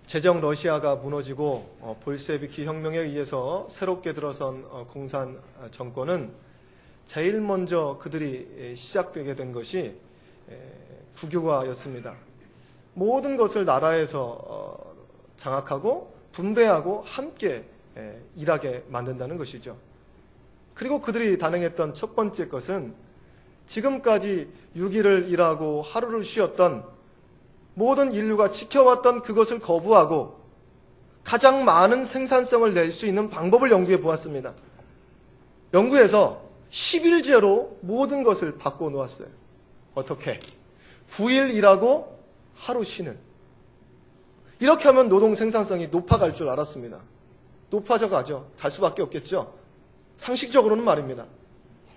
제정 러시아가 무너지고 볼셰비키 혁명에 의해서 새롭게 들어선 공산 정권은 제일 먼저 그들이 시작되게 된 것이 국유화였습니다. 모든 것을 나라에서 장악하고 분배하고 함께 일하게 만든다는 것이죠. 그리고 그들이 단행했던 첫 번째 것은 지금까지 6일을 일하고 하루를 쉬었던 모든 인류가 지켜왔던 그것을 거부하고 가장 많은 생산성을 낼 수 있는 방법을 연구해 보았습니다. 연구에서 10일제로 모든 것을 바꿔 놓았어요. 어떻게? 9일 일하고 하루 쉬는. 이렇게 하면 노동 생산성이 높아갈 줄 알았습니다. 높아져 가죠. 갈 수밖에 없겠죠. 상식적으로는 말입니다.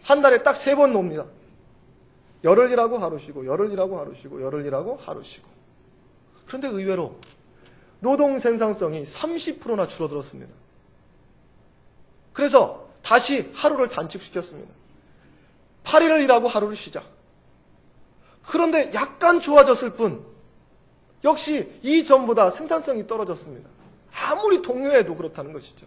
한 달에 딱 3번 놉니다. 열흘 일하고 하루 쉬고, 열흘 일하고 하루 쉬고, 열흘 일하고 하루 쉬고. 그런데 의외로 노동 생산성이 30%나 줄어들었습니다. 그래서 다시 하루를 단축시켰습니다. 8일을 일하고 하루를 쉬자. 그런데 약간 좋아졌을 뿐 역시 이전보다 생산성이 떨어졌습니다. 아무리 동요해도 그렇다는 것이죠.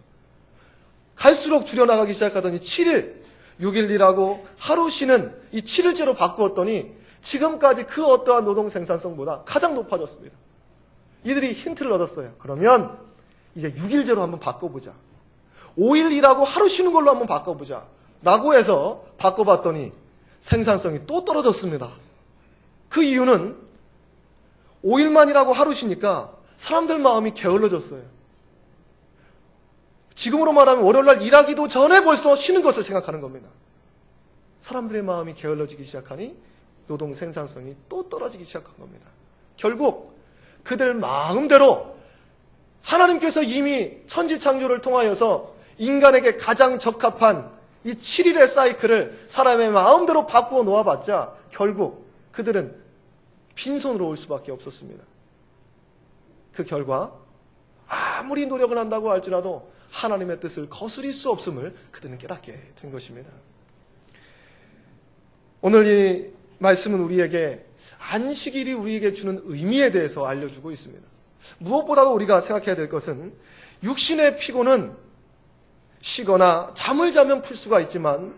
갈수록 줄여나가기 시작하더니 7일, 6일 일하고 하루 쉬는 이 7일제로 바꾸었더니 지금까지 그 어떠한 노동 생산성보다 가장 높아졌습니다. 이들이 힌트를 얻었어요. 그러면 이제 6일제로 한번 바꿔보자. 5일 일하고 하루 쉬는 걸로 한번 바꿔보자. 라고 해서 바꿔봤더니 생산성이 또 떨어졌습니다. 그 이유는 5일만 일하고 하루 쉬니까 사람들 마음이 게을러졌어요. 지금으로 말하면 월요일날 일하기도 전에 벌써 쉬는 것을 생각하는 겁니다. 사람들의 마음이 게을러지기 시작하니 노동 생산성이 또 떨어지기 시작한 겁니다. 결국 그들 마음대로 하나님께서 이미 천지창조를 통하여서 인간에게 가장 적합한 이 7일의 사이클을 사람의 마음대로 바꾸어 놓아봤자 결국 그들은 빈손으로 올 수밖에 없었습니다. 그 결과 아무리 노력을 한다고 할지라도 하나님의 뜻을 거스릴 수 없음을 그들은 깨닫게 된 것입니다. 오늘 이 말씀은 우리에게 안식일이 우리에게 주는 의미에 대해서 알려주고 있습니다. 무엇보다도 우리가 생각해야 될 것은 육신의 피곤은 쉬거나 잠을 자면 풀 수가 있지만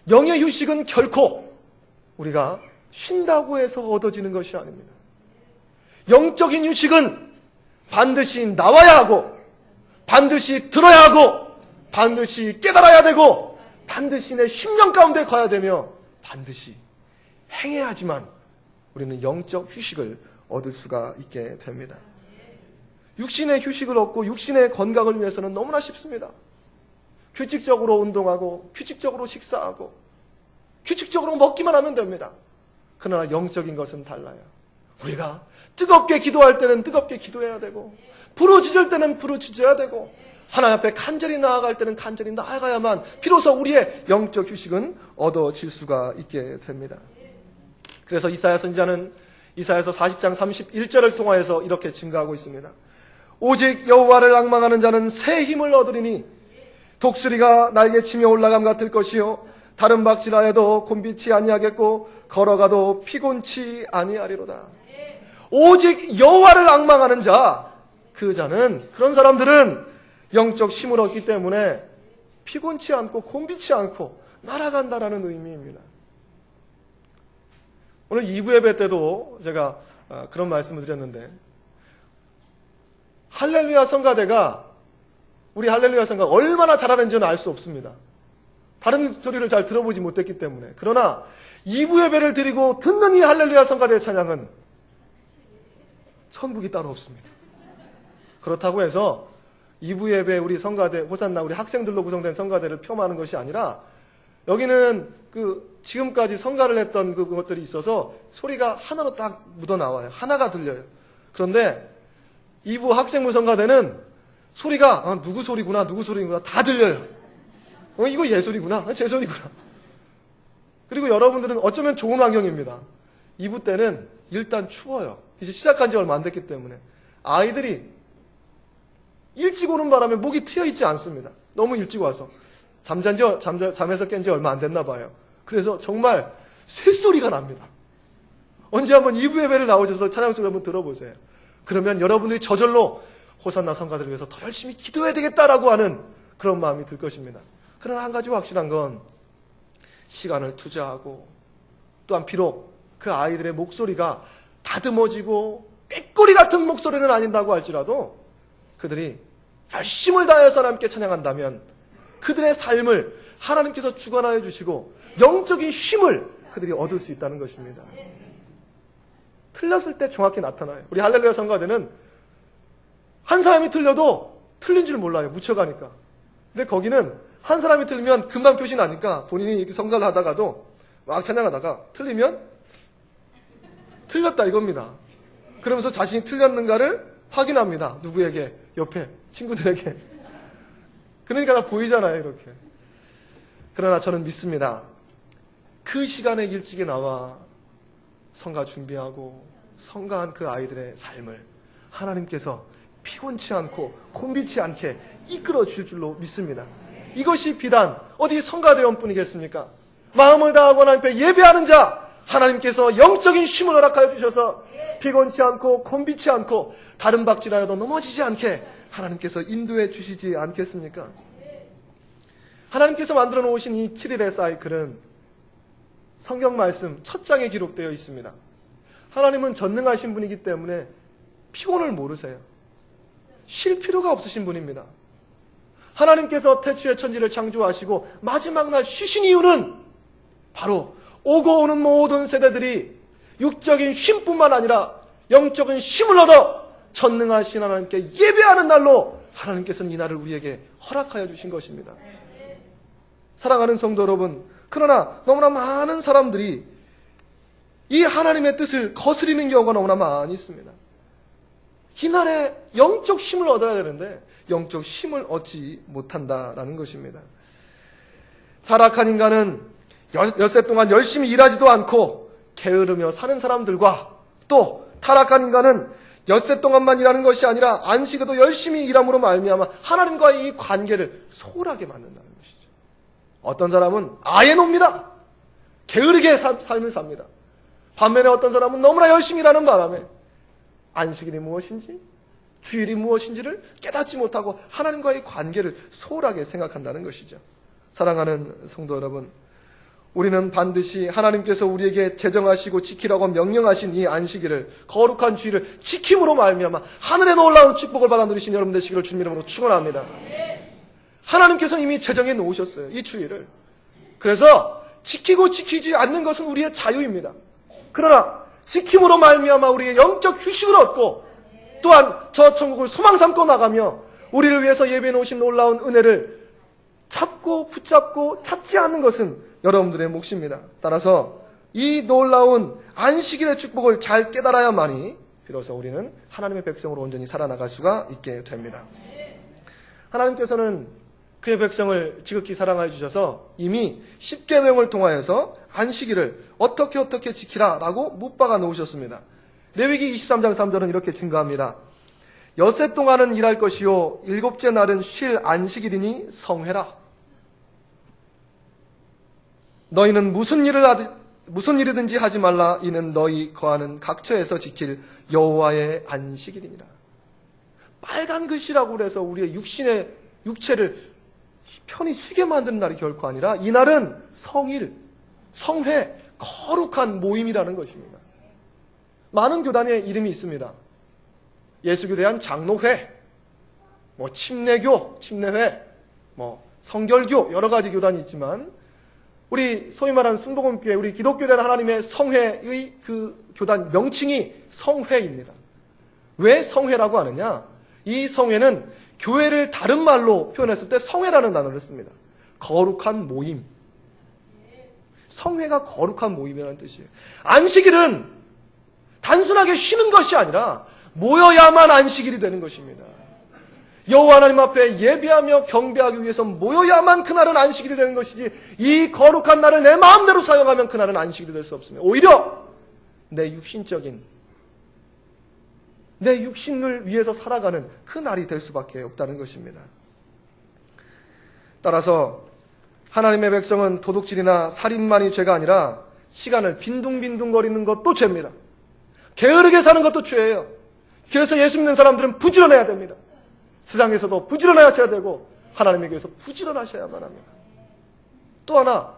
영의 휴식은 결코 우리가 쉰다고 해서 얻어지는 것이 아닙니다. 영적인 휴식은 반드시 나와야 하고 반드시 들어야 하고 반드시 깨달아야 되고 반드시 내 심령 가운데 가야 되며 반드시 행해야지만 우리는 영적 휴식을 얻을 수가 있게 됩니다. 육신의 휴식을 얻고 육신의 건강을 위해서는 너무나 쉽습니다. 규칙적으로 운동하고 규칙적으로 식사하고 규칙적으로 먹기만 하면 됩니다. 그러나 영적인 것은 달라요. 우리가 뜨겁게 기도할 때는 뜨겁게 기도해야 되고 부르짖을 때는 부르짖어야 되고 하나님 앞에 간절히 나아갈 때는 간절히 나아가야만 비로소 우리의 영적 휴식은 얻어질 수가 있게 됩니다. 그래서 이사야 선지자는 이사야서 40장 31절을 통하여서 이렇게 증거하고 있습니다. 오직 여호와를 앙망하는 자는 새 힘을 얻으리니 독수리가 날개치며 올라감 같을 것이요 다른 박질하여도 곤비치 아니하겠고 걸어가도 피곤치 아니하리로다. 오직 여호와를 앙망하는 자, 그 자는 그런 사람들은 영적 힘을 얻기 때문에 피곤치 않고 곤비치 않고 날아간다라는 의미입니다. 오늘 2부 예배 때도 제가 그런 말씀을 드렸는데 할렐루야 성가대가 우리 할렐루야 성가 얼마나 잘하는지는 알 수 없습니다. 다른 소리를 잘 들어보지 못했기 때문에. 그러나 2부 예배를 드리고 듣는 이 할렐루야 성가대의 찬양은 천국이 따로 없습니다. 그렇다고 해서 2부 예배 우리 성가대 호산나 우리 학생들로 구성된 성가대를 폄하하는 것이 아니라 여기는 지금까지 성가를 했던 그것들이 있어서 소리가 하나로 딱 묻어나와요. 하나가 들려요. 그런데 2부 학생부 성가대는 소리가 누구 소리구나 누구 소리구나 다 들려요. 이거 얘 소리구나 제 소리구나. 그리고 여러분들은 어쩌면 좋은 환경입니다. 2부 때는 일단 추워요. 이제 시작한 지 얼마 안 됐기 때문에 아이들이 일찍 오는 바람에 목이 트여있지 않습니다. 너무 일찍 와서 잠에서 깬 지 얼마 안 됐나 봐요. 그래서 정말 새소리가 납니다. 언제 한번 2부 예배를 나오셔서 찬양 소리 한번 들어보세요. 그러면 여러분들이 저절로 호산나 성가들을 위해서 더 열심히 기도해야 되겠다라고 하는 그런 마음이 들 것입니다. 그러나 한 가지 확실한 건 시간을 투자하고 또한 비록 그 아이들의 목소리가 다듬어지고 꾀꼬리 같은 목소리는 아닌다고 할지라도 그들이 열심을 다해서 하나님께 찬양한다면 그들의 삶을 하나님께서 주관하여 주시고 영적인 힘을 그들이 얻을 수 있다는 것입니다. 틀렸을 때 정확히 나타나요. 우리 할렐루야 성가대는 한 사람이 틀려도 틀린 줄 몰라요. 묻혀가니까. 근데 거기는 한 사람이 틀리면 금방 표시 나니까 본인이 이렇게 성가를 하다가도 막 찬양하다가 틀리면 틀렸다 이겁니다. 그러면서 자신이 틀렸는가를 확인합니다. 누구에게? 옆에 친구들에게. 그러니까 다 보이잖아요, 이렇게. 그러나 저는 믿습니다. 그 시간에 일찍이 나와 성가 준비하고 성가한 그 아이들의 삶을 하나님께서 피곤치 않고 곤비치 않게 이끌어 주실 줄로 믿습니다. 이것이 비단 어디 성가대원뿐이겠습니까? 마음을 다하고 하나님 앞에 예배하는 자, 하나님께서 영적인 힘을 허락하여 주셔서 피곤치 않고 곤비치 않고 다른 박질하여도 넘어지지 않게 하나님께서 인도해 주시지 않겠습니까? 하나님께서 만들어 놓으신 이 7일의 사이클은 성경 말씀 첫 장에 기록되어 있습니다. 하나님은 전능하신 분이기 때문에 피곤을 모르세요. 쉴 필요가 없으신 분입니다. 하나님께서 태초에 천지를 창조하시고 마지막 날 쉬신 이유는 바로 오고 오는 모든 세대들이 육적인 힘뿐만 아니라 영적인 힘을 얻어 전능하신 하나님께 예배하는 날로 하나님께서는 이 날을 우리에게 허락하여 주신 것입니다. 사랑하는 성도 여러분, 그러나 너무나 많은 사람들이 이 하나님의 뜻을 거스리는 경우가 너무나 많이 있습니다. 이날에 영적 힘을 얻어야 되는데 영적 힘을 얻지 못한다라는 것입니다. 타락한 인간은 엿새 동안 열심히 일하지도 않고 게으르며 사는 사람들과 또 타락한 인간은 엿새 동안만 일하는 것이 아니라 안식에도 열심히 일함으로 말미암아 하나님과의 이 관계를 소홀하게 만든다는 것이죠. 어떤 사람은 아예 놉니다. 게으르게 삶을 삽니다. 반면에 어떤 사람은 너무나 열심히 일하는 바람에 안식일이 무엇인지 주일이 무엇인지를 깨닫지 못하고 하나님과의 관계를 소홀하게 생각한다는 것이죠. 사랑하는 성도 여러분, 우리는 반드시 하나님께서 우리에게 제정하시고 지키라고 명령하신 이 안식일을, 거룩한 주일을 지킴으로 말미암아 하늘에 놀라운 축복을 받아 누리신 여러분 되시기를 주님 이름으로 축원합니다. 하나님께서 이미 제정해 놓으셨어요, 이 주일을. 그래서 지키고 지키지 않는 것은 우리의 자유입니다. 그러나 지킴으로 말미암아 우리의 영적 휴식을 얻고 또한 저 천국을 소망 삼고 나가며 우리를 위해서 예배해 놓으신 놀라운 은혜를 잡고 붙잡고 찾지 않는 것은 여러분들의 몫입니다. 따라서 이 놀라운 안식일의 축복을 잘 깨달아야만이 비로소 우리는 하나님의 백성으로 온전히 살아나갈 수가 있게 됩니다. 하나님께서는 그의 백성을 지극히 사랑하여 주셔서 이미 십계명을 통하여서 안식일을 어떻게 지키라라고 못 박아 놓으셨습니다. 레위기 23장 3절은 이렇게 증거합니다. 엿새 동안은 일할 것이요 일곱째 날은 쉴 안식일이니 성회라. 너희는 무슨 일이든지 하지 말라. 이는 너희 거하는 각처에서 지킬 여호와의 안식일이니라. 빨간 글씨라고 그래서 우리의 육체를 편히 쉬게 만드는 날이 결코 아니라 이 날은 성일, 성회, 거룩한 모임이라는 것입니다. 많은 교단의 이름이 있습니다. 예수교대한 장로회, 침례교, 침례회, 성결교 여러 가지 교단이 있지만 우리 소위 말하는 순복음교회, 우리 기독교대는 하나님의 성회의 그 교단 명칭이 성회입니다. 왜 성회라고 하느냐? 이 성회는 교회를 다른 말로 표현했을 때 성회라는 단어를 씁니다. 거룩한 모임. 성회가 거룩한 모임이라는 뜻이에요. 안식일은 단순하게 쉬는 것이 아니라 모여야만 안식일이 되는 것입니다. 여호와 하나님 앞에 예배하며 경배하기 위해서 모여야만 그날은 안식일이 되는 것이지 이 거룩한 날을 내 마음대로 사용하면 그날은 안식일이 될 수 없습니다. 오히려 내 육신을 위해서 살아가는 그 날이 될 수밖에 없다는 것입니다. 따라서 하나님의 백성은 도둑질이나 살인만이 죄가 아니라 시간을 빈둥빈둥거리는 것도 죄입니다. 게으르게 사는 것도 죄예요. 그래서 예수 믿는 사람들은 부지런해야 됩니다. 세상에서도 부지런하셔야 되고 하나님에게 서 부지런하셔야만 합니다. 또 하나,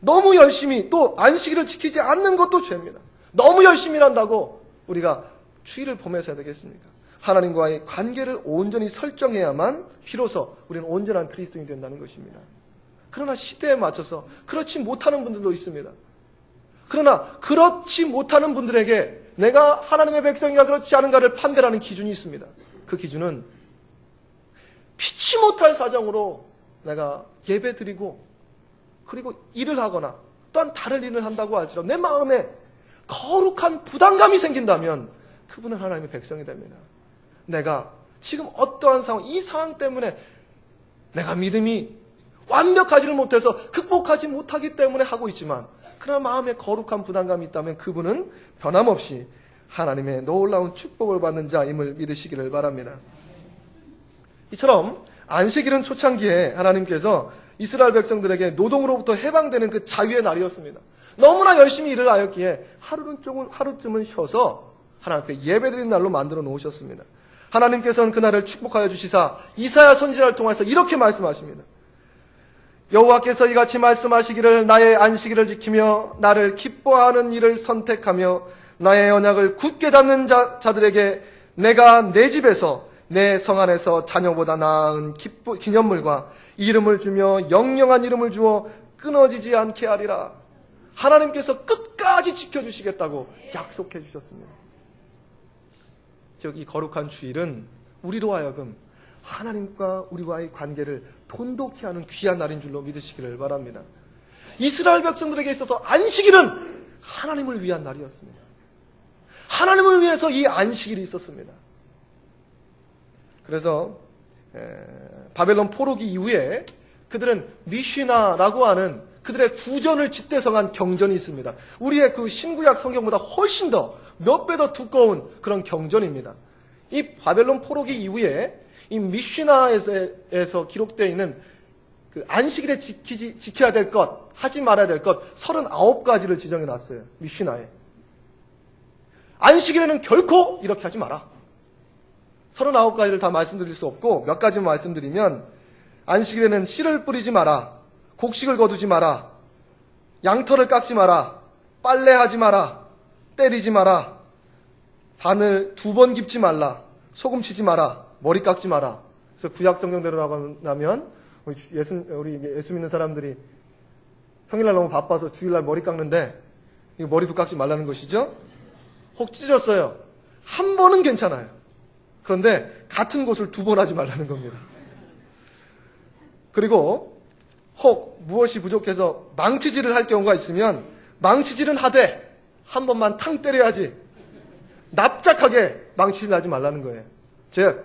너무 열심히 또 안식일을 지키지 않는 것도 죄입니다. 너무 열심히 일한다고 우리가 주의를 범해서 해야 되겠습니까? 하나님과의 관계를 온전히 설정해야만 비로소 우리는 온전한 그리스도인이 된다는 것입니다. 그러나 시대에 맞춰서 그렇지 못하는 분들도 있습니다. 그러나 그렇지 못하는 분들에게 내가 하나님의 백성인가 그렇지 않은가를 판별하는 기준이 있습니다. 그 기준은 피치 못할 사정으로 내가 예배드리고 그리고 일을 하거나 또한 다른 일을 한다고 할지라도 내 마음에 거룩한 부담감이 생긴다면 그분은 하나님의 백성이 됩니다. 내가 지금 어떠한 상황, 이 상황 때문에 내가 믿음이 완벽하지를 못해서 극복하지 못하기 때문에 하고 있지만 그러나 마음에 거룩한 부담감이 있다면 그분은 변함없이 하나님의 놀라운 축복을 받는 자임을 믿으시기를 바랍니다. 이처럼 안식일은 초창기에 하나님께서 이스라엘 백성들에게 노동으로부터 해방되는 그 자유의 날이었습니다. 너무나 열심히 일을 하였기에 하루쯤은 쉬어서 하나님 앞에 예배드리는 날로 만들어 놓으셨습니다. 하나님께서는 그날을 축복하여 주시사 이사야 선지자를 통해서 이렇게 말씀하십니다. 여호와께서 이같이 말씀하시기를 나의 안식일을 지키며 나를 기뻐하는 일을 선택하며 나의 언약을 굳게 잡는 자들에게 내가 내 집에서 내 성 안에서 자녀보다 나은 기념물과 이름을 주며 영영한 이름을 주어 끊어지지 않게 하리라. 하나님께서 끝까지 지켜주시겠다고 약속해 주셨습니다. 즉 이 거룩한 주일은 우리로 하여금 하나님과 우리와의 관계를 돈독히 하는 귀한 날인 줄로 믿으시기를 바랍니다. 이스라엘 백성들에게 있어서 안식일은 하나님을 위한 날이었습니다. 하나님을 위해서 이 안식일이 있었습니다. 그래서 바벨론 포로기 이후에 그들은 미시나라고 하는 그들의 구전을 뒷대성한 경전이 있습니다. 우리의 그 신구약 성경보다 훨씬 더 몇 배 더 두꺼운 그런 경전입니다. 이 바벨론 포로기 이후에 이 미시나에서 기록되어 있는 그 안식일에 지켜야 될 것, 하지 말아야 될 것 39가지를 지정해 놨어요. 미시나에. 안식일에는 결코 이렇게 하지 마라. 39가지를 다 말씀드릴 수 없고 몇 가지만 말씀드리면 안식일에는 씨를 뿌리지 마라. 곡식을 거두지 마라. 양털을 깎지 마라. 빨래하지 마라. 때리지 마라. 바늘 2번 깁지 말라. 소금 치지 마라. 머리 깎지 마라. 그래서 구약 성경대로 나가면 우리 예수 믿는 사람들이 평일날 너무 바빠서 주일날 머리 깎는데 이거 머리도 깎지 말라는 것이죠. 혹 찢었어요. 한 번은 괜찮아요. 그런데 같은 곳을 2번 하지 말라는 겁니다. 그리고 혹 무엇이 부족해서 망치질을 할 경우가 있으면 망치질은 하되 한 번만 탕 때려야지 납작하게 망치질 하지 말라는 거예요. 제가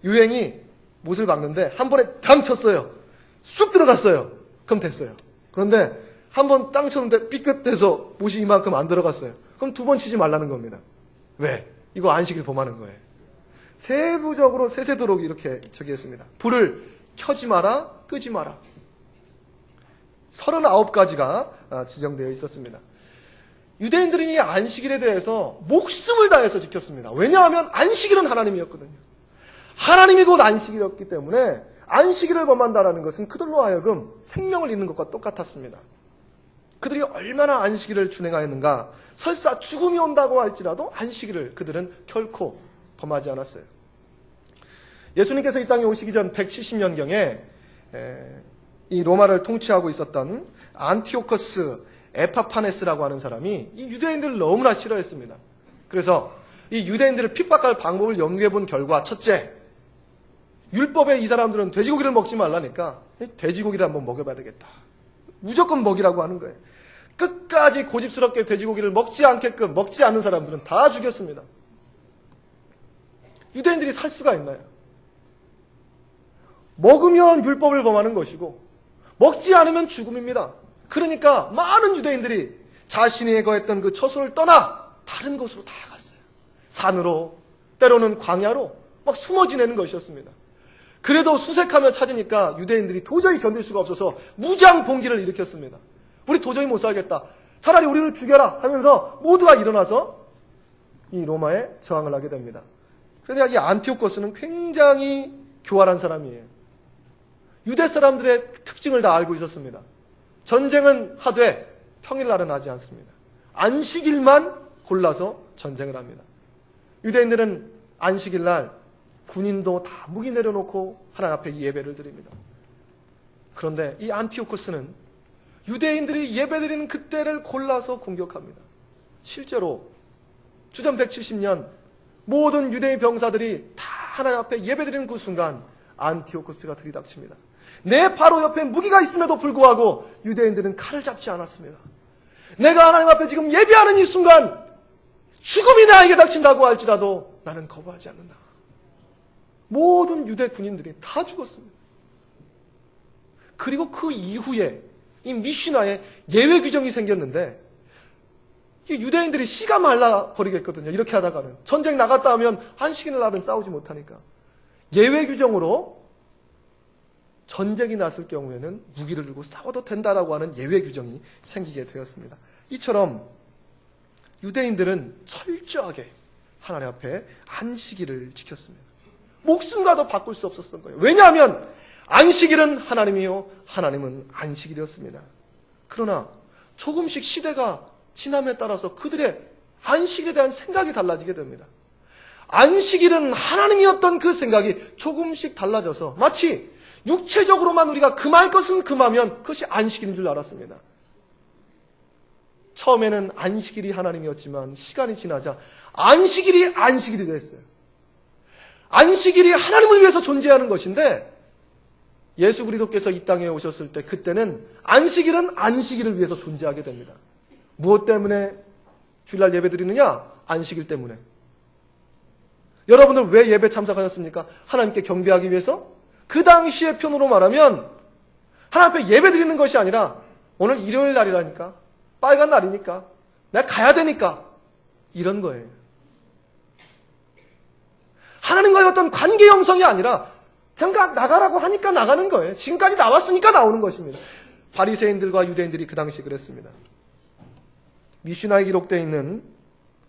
유행이 못을 박는데 한 번에 당 쳤어요. 쑥 들어갔어요. 그럼 됐어요. 그런데 한 번 땅 쳤는데 삐끗해서 못이 이만큼 안 들어갔어요. 그럼 2번 치지 말라는 겁니다. 왜? 이거 안식일 범하는 거예요. 세부적으로 세세도록 이렇게 저기했습니다. 불을 켜지 마라, 끄지 마라. 39가지가 지정되어 있었습니다. 유대인들은 이 안식일에 대해서 목숨을 다해서 지켰습니다. 왜냐하면 안식일은 하나님이었거든요. 하나님이 곧 안식일이었기 때문에 안식일을 범한다는 것은 그들로 하여금 생명을 잃는 것과 똑같았습니다. 그들이 얼마나 안식일을 준행하였는가. 설사 죽음이 온다고 할지라도 안식일을 그들은 결코 범하지 않았어요. 예수님께서 이 땅에 오시기 전 170년경에 이 로마를 통치하고 있었던 안티오커스 에파파네스라고 하는 사람이 이 유대인들을 너무나 싫어했습니다. 그래서 이 유대인들을 핍박할 방법을 연구해 본 결과 첫째, 율법에 이 사람들은 돼지고기를 먹지 말라니까 돼지고기를 한번 먹여봐야 되겠다. 무조건 먹이라고 하는 거예요. 끝까지 고집스럽게 돼지고기를 먹지 않게끔 먹지 않는 사람들은 다 죽였습니다. 유대인들이 살 수가 있나요? 먹으면 율법을 범하는 것이고 먹지 않으면 죽음입니다. 그러니까 많은 유대인들이 자신이 거했던 그 처소를 떠나 다른 곳으로 다 갔어요. 산으로, 때로는 광야로 막 숨어 지내는 것이었습니다. 그래도 수색하며 찾으니까 유대인들이 도저히 견딜 수가 없어서 무장 봉기를 일으켰습니다. 우리 도저히 못 살겠다. 차라리 우리를 죽여라 하면서 모두가 일어나서 이 로마에 저항을 하게 됩니다. 그러니까 이 안티오코스는 굉장히 교활한 사람이에요. 유대 사람들의 특징을 다 알고 있었습니다. 전쟁은 하되 평일날은 하지 않습니다. 안식일만 골라서 전쟁을 합니다. 유대인들은 안식일날 군인도 다 무기 내려놓고 하나님 앞에 예배를 드립니다. 그런데 이 안티오코스는 유대인들이 예배드리는 그때를 골라서 공격합니다. 실제로 주전 170년 모든 유대인 병사들이 다 하나님 앞에 예배드리는 그 순간 안티오코스가 들이닥칩니다. 내 바로 옆에 무기가 있음에도 불구하고 유대인들은 칼을 잡지 않았습니다. 내가 하나님 앞에 지금 예배하는 이 순간 죽음이 나에게 닥친다고 할지라도 나는 거부하지 않는다. 모든 유대 군인들이 다 죽었습니다. 그리고 그 이후에 이 미시나에 예외 규정이 생겼는데 유대인들이 씨가 말라버리겠거든요. 이렇게 하다가는 전쟁 나갔다 하면 안식일 날은 싸우지 못하니까 예외 규정으로 전쟁이 났을 경우에는 무기를 들고 싸워도 된다라고 하는 예외 규정이 생기게 되었습니다. 이처럼 유대인들은 철저하게 하나님 앞에 안식일을 지켰습니다. 목숨과도 바꿀 수 없었던 거예요. 왜냐하면 안식일은 하나님이요 하나님은 안식일이었습니다. 그러나 조금씩 시대가 지남에 따라서 그들의 안식일에 대한 생각이 달라지게 됩니다. 안식일은 하나님이었던 그 생각이 조금씩 달라져서 마치 육체적으로만 우리가 금할 것은 금하면 그것이 안식일인 줄 알았습니다. 처음에는 안식일이 하나님이었지만 시간이 지나자 안식일이 안식일이 됐어요. 안식일이 하나님을 위해서 존재하는 것인데 예수 그리스도께서 이 땅에 오셨을 때 그때는 안식일은 안식일을 위해서 존재하게 됩니다. 무엇 때문에 주일날 예배 드리느냐? 안식일 때문에. 여러분들 왜 예배 참석하셨습니까? 하나님께 경배하기 위해서? 그 당시의 편으로 말하면 하나님 앞에 예배 드리는 것이 아니라 오늘 일요일 날이라니까 빨간 날이니까 내가 가야 되니까 이런 거예요. 하나님과의 어떤 관계 형성이 아니라 그냥 나가라고 하니까 나가는 거예요. 지금까지 나왔으니까 나오는 것입니다. 바리새인들과 유대인들이 그 당시 그랬습니다. 미슈나에 기록되어 있는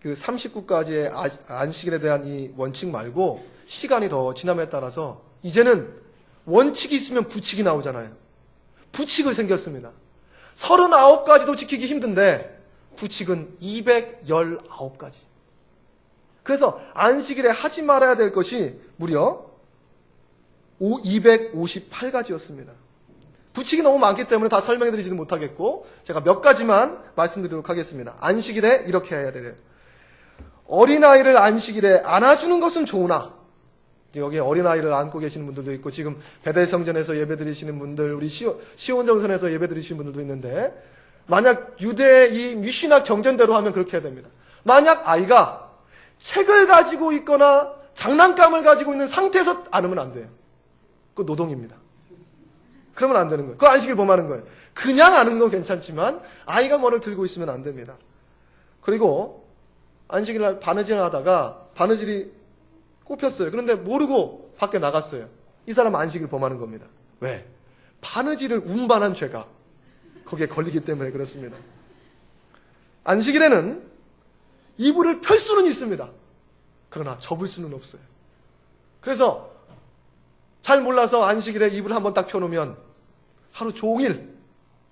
그 39가지의 안식일에 대한 이 원칙 말고 시간이 더 지남에 따라서 이제는 원칙이 있으면 부칙이 나오잖아요. 부칙을 생겼습니다. 39가지도 지키기 힘든데 부칙은 219가지. 그래서 안식일에 하지 말아야 될 것이 무려 258가지였습니다. 부칙이 너무 많기 때문에 다 설명해드리지는 못하겠고 제가 몇 가지만 말씀드리도록 하겠습니다. 안식일에 이렇게 해야 돼요. 어린아이를 안식일에 안아주는 것은 좋으나 여기 어린아이를 안고 계시는 분들도 있고 지금 베델성전에서 예배드리시는 분들 우리 시온정선에서 예배드리시는 분들도 있는데 만약 유대의 이 미시나 경전대로 하면 그렇게 해야 됩니다. 만약 아이가 책을 가지고 있거나 장난감을 가지고 있는 상태에서 안으면 안 돼요. 그거 노동입니다. 그러면 안 되는 거예요. 그거 안식일 범하는 거예요. 그냥 아는 건 괜찮지만 아이가 뭐를 들고 있으면 안 됩니다. 그리고 안식일날 바느질을 하다가 바느질이 꼽혔어요. 그런데 모르고 밖에 나갔어요. 이 사람 안식일 범하는 겁니다. 왜? 바느질을 운반한 죄가 거기에 걸리기 때문에 그렇습니다. 안식일에는 이불을 펼 수는 있습니다. 그러나 접을 수는 없어요. 그래서 잘 몰라서 안식일에 이불을 한번 딱 펴놓으면 하루 종일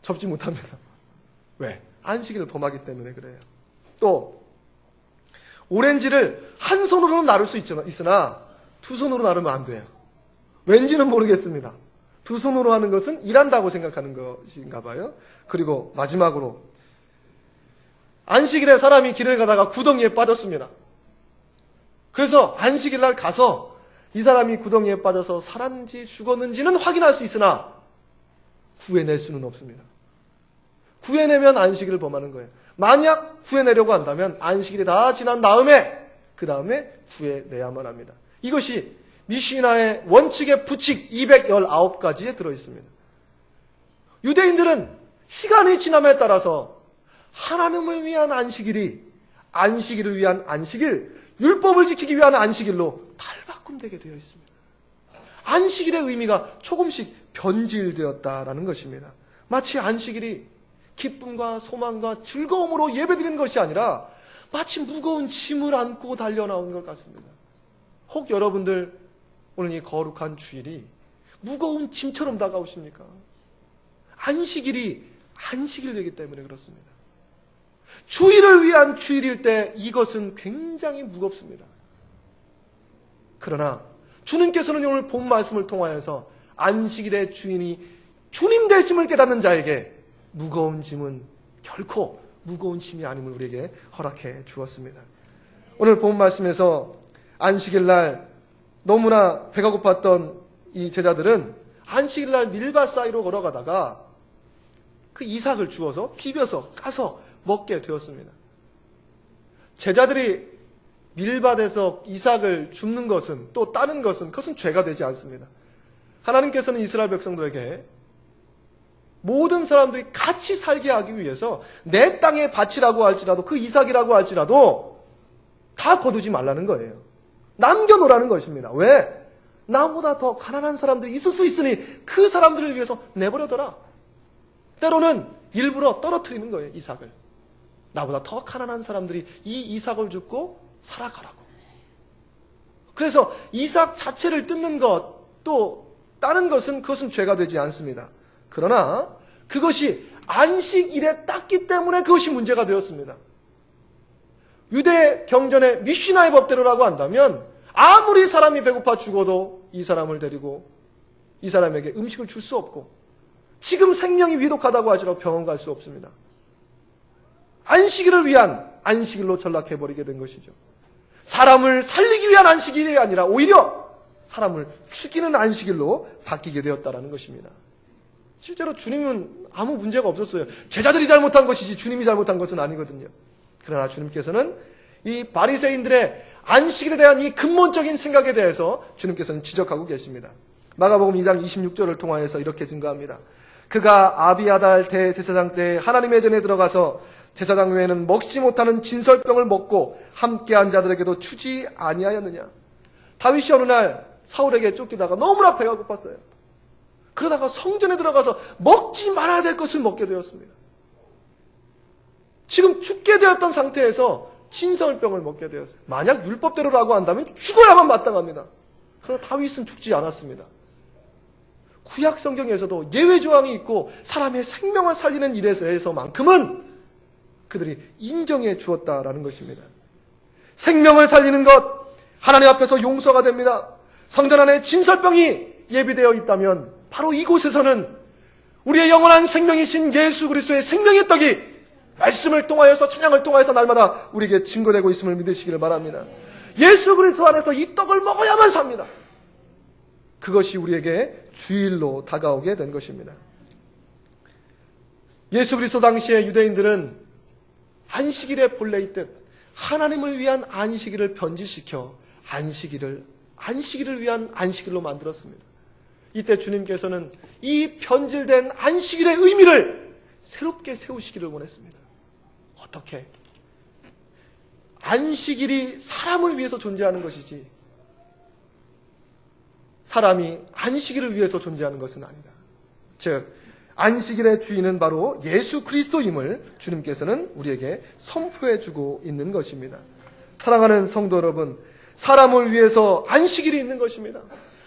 접지 못합니다. 왜? 안식일을 범하기 때문에 그래요. 또 오렌지를 한 손으로는 나를 수 있으나 두 손으로 나르면 안 돼요. 왠지는 모르겠습니다. 두 손으로 하는 것은 일한다고 생각하는 것인가 봐요. 그리고 마지막으로 안식일에 사람이 길을 가다가 구덩이에 빠졌습니다. 그래서 안식일 날 가서 이 사람이 구덩이에 빠져서 살았는지 죽었는지는 확인할 수 있으나 구해낼 수는 없습니다. 구해내면 안식일을 범하는 거예요. 만약 구해내려고 한다면 안식일이 다 지난 다음에 그 다음에 구해내야만 합니다. 이것이 미시나의 원칙의 부칙 219가지에 들어있습니다. 유대인들은 시간이 지남에 따라서 하나님을 위한 안식일이 안식일을 위한 안식일, 율법을 지키기 위한 안식일로 탈바꿈되게 되어 있습니다. 안식일의 의미가 조금씩 변질되었다라는 것입니다. 마치 안식일이 기쁨과 소망과 즐거움으로 예배드리는 것이 아니라 마치 무거운 짐을 안고 달려나오는 것 같습니다. 혹 여러분들 오늘 이 거룩한 주일이 무거운 짐처럼 다가오십니까? 안식일이 안식일이기 때문에 그렇습니다. 주일을 위한 주일일 때 이것은 굉장히 무겁습니다. 그러나 주님께서는 오늘 본 말씀을 통하여서 안식일의 주인이 주님 되심을 깨닫는 자에게 무거운 짐은 결코 무거운 짐이 아님을 우리에게 허락해 주었습니다. 오늘 본 말씀에서 안식일 날 너무나 배가 고팠던 이 제자들은 안식일 날 밀밭 사이로 걸어가다가 그 이삭을 주워서 비벼서 까서 먹게 되었습니다. 제자들이 밀밭에서 이삭을 줍는 것은 또 따는 것은 그것은 죄가 되지 않습니다. 하나님께서는 이스라엘 백성들에게 모든 사람들이 같이 살게 하기 위해서 내 땅의 밭이라고 할지라도 그 이삭이라고 할지라도 다 거두지 말라는 거예요. 남겨놓으라는 것입니다. 왜? 나보다 더 가난한 사람들이 있을 수 있으니 그 사람들을 위해서 내버려둬라. 때로는 일부러 떨어뜨리는 거예요. 이삭을. 나보다 더 가난한 사람들이 이 이삭을 줍고 살아가라고. 그래서 이삭 자체를 뜯는 것, 또 따는 것은 그것은 죄가 되지 않습니다. 그러나 그것이 안식일에 땄기 때문에 그것이 문제가 되었습니다. 유대 경전의 미시나의 법대로라고 한다면 아무리 사람이 배고파 죽어도 이 사람을 데리고 이 사람에게 음식을 줄 수 없고 지금 생명이 위독하다고 하지라도 병원 갈 수 없습니다. 안식일을 위한 안식일로 전락해버리게 된 것이죠. 사람을 살리기 위한 안식일이 아니라 오히려 사람을 죽이는 안식일로 바뀌게 되었다는 것입니다. 실제로 주님은 아무 문제가 없었어요. 제자들이 잘못한 것이지 주님이 잘못한 것은 아니거든요. 그러나 주님께서는 이 바리새인들의 안식일에 대한 이 근본적인 생각에 대해서 주님께서는 지적하고 계십니다. 마가복음 2장 26절을 통하여서 이렇게 증거합니다. 그가 아비아달 대제사장 때 하나님의 전에 들어가서 제사장 외에는 먹지 못하는 진설병을 먹고 함께한 자들에게도 주지 아니하였느냐. 다윗이 어느 날 사울에게 쫓기다가 너무나 배가 고팠어요. 그러다가 성전에 들어가서 먹지 말아야 될 것을 먹게 되었습니다. 지금 죽게 되었던 상태에서 진설병을 먹게 되었어요. 만약 율법대로라고 한다면 죽어야만 마땅합니다. 그러나 다윗은 죽지 않았습니다. 구약 성경에서도 예외 조항이 있고 사람의 생명을 살리는 일에 대해서만큼은 그들이 인정해 주었다라는 것입니다. 생명을 살리는 것, 하나님 앞에서 용서가 됩니다. 성전 안에 진설병이 예비되어 있다면 바로 이곳에서는 우리의 영원한 생명이신 예수 그리스도의 생명의 떡이 말씀을 통하여서 찬양을 통하여서 날마다 우리에게 증거되고 있음을 믿으시기를 바랍니다. 예수 그리스도 안에서 이 떡을 먹어야만 삽니다. 그것이 우리에게 주일로 다가오게 된 것입니다. 예수 그리스도 당시에 유대인들은 안식일의 본래의 뜻, 하나님을 위한 안식일을 변질시켜 안식일을 위한 안식일로 만들었습니다. 이때 주님께서는 이 변질된 안식일의 의미를 새롭게 세우시기를 원했습니다. 어떻게? 안식일이 사람을 위해서 존재하는 것이지 사람이 안식일을 위해서 존재하는 것은 아니다. 즉 안식일의 주인은 바로 예수 그리스도임을 주님께서는 우리에게 선포해주고 있는 것입니다. 사랑하는 성도 여러분, 사람을 위해서 안식일이 있는 것입니다.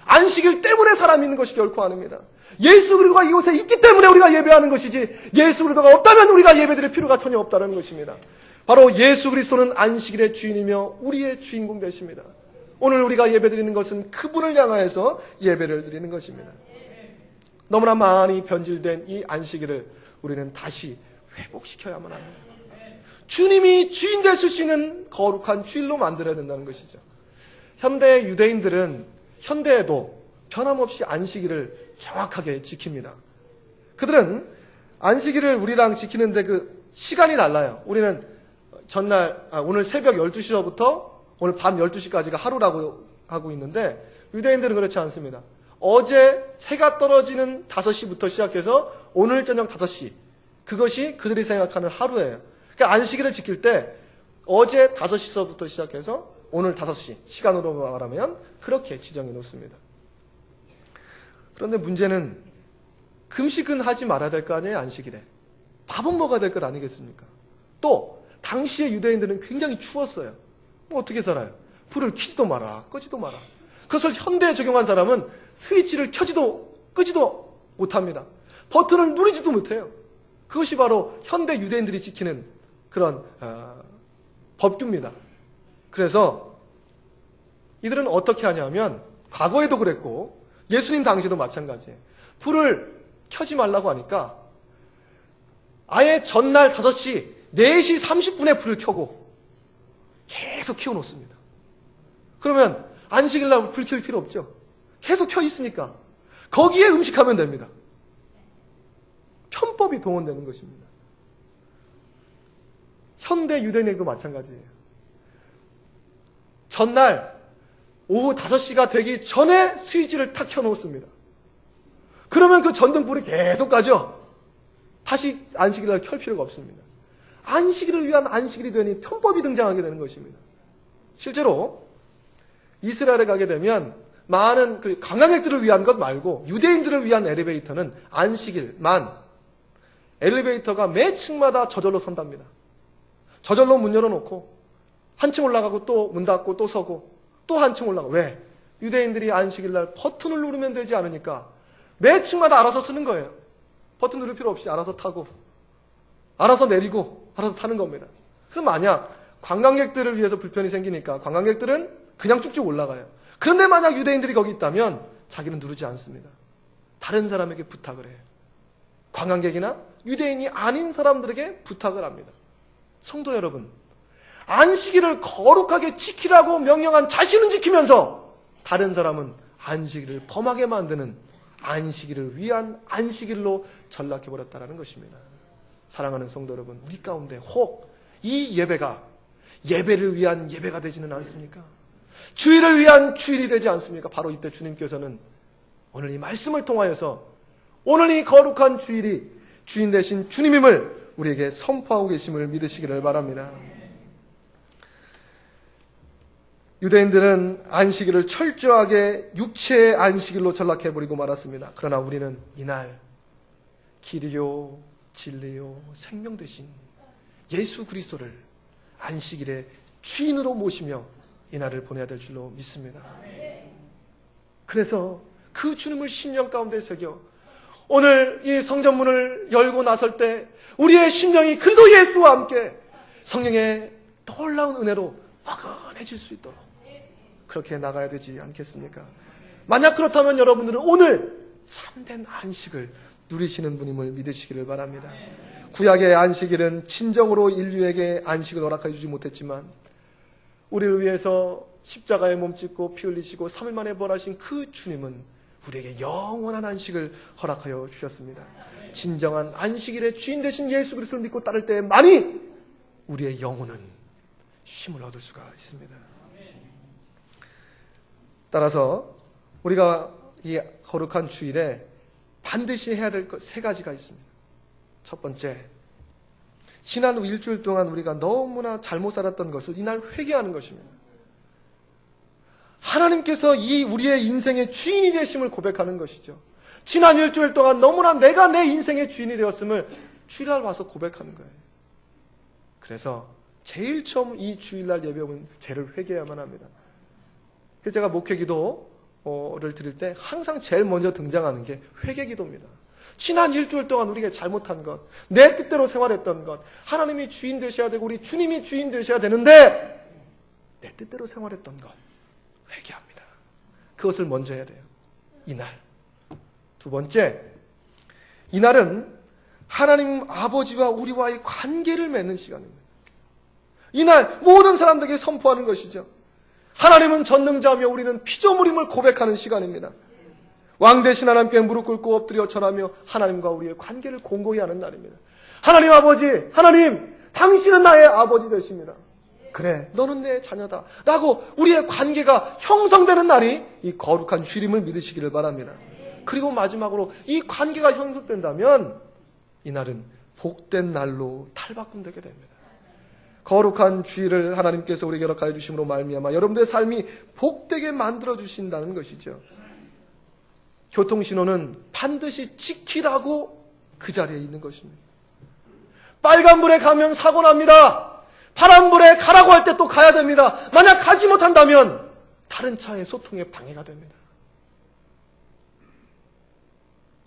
안식일 때문에 사람이 있는 것이 결코 아닙니다. 예수 그리스도가 이곳에 있기 때문에 우리가 예배하는 것이지 예수 그리스도가 없다면 우리가 예배드릴 필요가 전혀 없다는 것입니다. 바로 예수 그리스도는 안식일의 주인이며 우리의 주인공 되십니다. 오늘 우리가 예배드리는 것은 그분을 향하여서 예배를 드리는 것입니다. 너무나 많이 변질된 이 안식일을 우리는 다시 회복시켜야만 합니다. 주님이 주인 되실 수 있는 거룩한 주일로 만들어야 된다는 것이죠. 현대 유대인들은 현대에도 변함없이 안식일을 정확하게 지킵니다. 그들은 안식일을 우리랑 지키는데 그 시간이 달라요. 우리는 오늘 새벽 12시부터 오늘 밤 12시까지가 하루라고 하고 있는데 유대인들은 그렇지 않습니다. 어제 해가 떨어지는 5시부터 시작해서 오늘 저녁 5시, 그것이 그들이 생각하는 하루예요. 그러니까 안식일을 지킬 때 어제 5시서부터 시작해서 오늘 5시 시간으로 말하면 그렇게 지정해 놓습니다. 그런데 문제는 금식은 하지 말아야 될 거 아니에요. 안식일에 밥은 먹어야 될 것 아니겠습니까? 또 당시의 유대인들은 굉장히 추웠어요. 뭐 어떻게 살아요? 불을 켜지도 마라, 끄지도 마라. 그것을 현대에 적용한 사람은 스위치를 켜지도 끄지도 못합니다. 버튼을 누르지도 못해요. 그것이 바로 현대 유대인들이 지키는 그런 법규입니다. 그래서 이들은 어떻게 하냐면 과거에도 그랬고 예수님 당시에도 마찬가지예요. 불을 켜지 말라고 하니까 아예 전날 5시, 4시 30분에 불을 켜고 계속 켜놓습니다. 그러면 안식일날 불 켤 필요 없죠. 계속 켜 있으니까 거기에 음식하면 됩니다. 편법이 동원되는 것입니다. 현대 유대인에게도 마찬가지예요. 전날 오후 5시가 되기 전에 스위치를 탁 켜놓습니다. 그러면 그 전등불이 계속 가죠. 다시 안식일날 켤 필요가 없습니다. 안식일을 위한 안식일이 되니 편법이 등장하게 되는 것입니다. 실제로 이스라엘에 가게 되면 많은 그 관광객들을 위한 것 말고 유대인들을 위한 엘리베이터는 안식일만 엘리베이터가 매 층마다 저절로 선답니다. 저절로 문 열어놓고 한 층 올라가고 또 문 닫고 또 서고 또 한 층 올라가고. 왜? 유대인들이 안식일날 버튼을 누르면 되지 않으니까 매 층마다 알아서 쓰는 거예요. 버튼 누를 필요 없이 알아서 타고 알아서 내리고 알아서 타는 겁니다. 그래서 만약 관광객들을 위해서 불편이 생기니까 관광객들은 그냥 쭉쭉 올라가요. 그런데 만약 유대인들이 거기 있다면 자기는 누르지 않습니다. 다른 사람에게 부탁을 해요. 관광객이나 유대인이 아닌 사람들에게 부탁을 합니다. 성도 여러분, 안식일을 거룩하게 지키라고 명령한 자신은 지키면서 다른 사람은 안식일을 범하게 만드는 안식일을 위한 안식일로 전락해버렸다는 것입니다. 사랑하는 성도 여러분, 우리 가운데 혹 이 예배가 예배를 위한 예배가 되지는 않습니까? 주일을 위한 주일이 되지 않습니까? 바로 이때 주님께서는 오늘 이 말씀을 통하여서 오늘 이 거룩한 주일이 주인 되신 주님임을 우리에게 선포하고 계심을 믿으시기를 바랍니다. 유대인들은 안식일을 철저하게 육체의 안식일로 전락해버리고 말았습니다. 그러나 우리는 이날 길이요 진리요 생명 되신 예수 그리스도를 안식일의 주인으로 모시며 이날을 보내야 될 줄로 믿습니다. 그래서 그 주님을 심령 가운데 새겨 오늘 이 성전문을 열고 나설 때 우리의 심령이 그리스도 예수와 함께 성령의 놀라운 은혜로 포근해질 수 있도록 그렇게 나가야 되지 않겠습니까? 만약 그렇다면 여러분들은 오늘 참된 안식을 누리시는 분임을 믿으시기를 바랍니다. 구약의 안식일은 진정으로 인류에게 안식을 허락해 주지 못했지만 우리를 위해서 십자가에 몸짓고 피 흘리시고 3일 만에 부활하신 그 주님은 우리에게 영원한 안식을 허락하여 주셨습니다. 진정한 안식일의 주인 되신 예수 그리스도를 믿고 따를 때만이 우리의 영혼은 쉼을 얻을 수가 있습니다. 따라서 우리가 이 거룩한 주일에 반드시 해야 될 것 3가지가 있습니다. 첫 번째, 지난 일주일 동안 우리가 너무나 잘못 살았던 것을 이날 회개하는 것입니다. 하나님께서 이 우리의 인생의 주인이 되심을 고백하는 것이죠. 지난 일주일 동안 너무나 내가 내 인생의 주인이 되었음을 주일날 와서 고백하는 거예요. 그래서 제일 처음 이 주일날 예배 오면 죄를 회개해야만 합니다. 그래서 제가 목회기도를 드릴 때 항상 제일 먼저 등장하는 게 회개기도입니다. 지난 일주일 동안 우리가 잘못한 것, 내 뜻대로 생활했던 것, 하나님이 주인 되셔야 되고 우리 주님이 주인 되셔야 되는데 내 뜻대로 생활했던 것 회개합니다. 그것을 먼저 해야 돼요. 이날. 두 번째, 이날은 하나님 아버지와 우리와의 관계를 맺는 시간입니다. 이날 모든 사람들에게 선포하는 것이죠. 하나님은 전능자며 우리는 피조물임을 고백하는 시간입니다. 왕 대신 하나님께 무릎 꿇고 엎드려 절하며 하나님과 우리의 관계를 공고히 하는 날입니다. 하나님 아버지, 하나님, 당신은 나의 아버지 되십니다. 그래, 너는 내 자녀다 라고 우리의 관계가 형성되는 날이 이 거룩한 주일임을 믿으시기를 바랍니다. 그리고 마지막으로 이 관계가 형성된다면 이날은 복된 날로 탈바꿈되게 됩니다. 거룩한 주일을 하나님께서 우리에게 허락하여 주심으로 말미암아 여러분들의 삶이 복되게 만들어 주신다는 것이죠. 교통신호는 반드시 지키라고 그 자리에 있는 것입니다. 빨간불에 가면 사고 납니다. 파란불에 가라고 할 때 또 가야 됩니다. 만약 가지 못한다면 다른 차의 소통에 방해가 됩니다.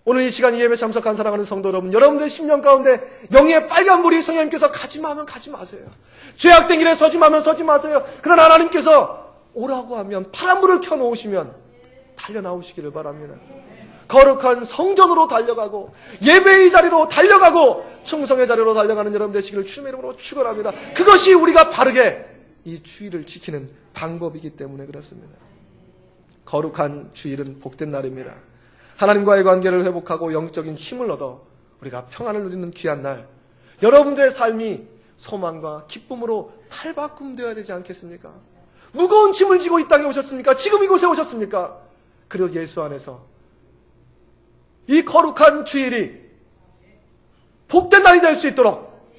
오늘 이 시간 이 예배 참석한 사랑하는 성도 여러분, 여러분들의 심령 가운데 영의 빨간불이 성령님께서 가지마 하면 가지 마세요. 죄악된 길에 서지 마면 서지 마세요. 그러나 하나님께서 오라고 하면 파란불을 켜놓으시면 달려나오시기를 바랍니다. 거룩한 성전으로 달려가고 예배의 자리로 달려가고 충성의 자리로 달려가는 여러분 되시기를 주님의 이름으로 축원합니다. 그것이 우리가 바르게 이 주일을 지키는 방법이기 때문에 그렇습니다. 거룩한 주일은 복된 날입니다. 하나님과의 관계를 회복하고 영적인 힘을 얻어 우리가 평안을 누리는 귀한 날, 여러분들의 삶이 소망과 기쁨으로 탈바꿈되어야 되지 않겠습니까? 무거운 짐을 지고 이 땅에 오셨습니까? 지금 이곳에 오셨습니까? 그리고 예수 안에서 이 거룩한 주일이 복된 날이 될 수 있도록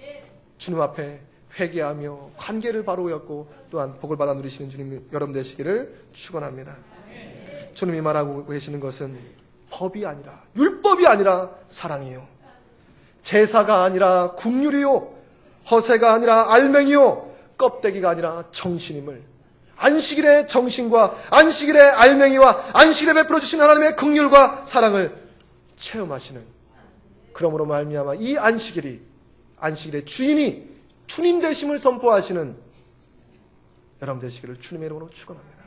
주님 앞에 회개하며 관계를 바로 엮고 또한 복을 받아 누리시는 주님 여러분 되시기를 축원합니다. 주님이 말하고 계시는 것은 법이 아니라, 율법이 아니라 사랑이요, 제사가 아니라 국률이요, 허세가 아니라 알맹이요, 껍데기가 아니라 정신임을, 안식일의 정신과 안식일의 알맹이와 안식일에 베풀어 주신 하나님의 긍휼과 사랑을 체험하시는, 그러므로 말미암아 이 안식일이, 안식일의 주인이 주님 되심을 선포하시는 여러분 되시기를 주님의 이름으로 축원합니다.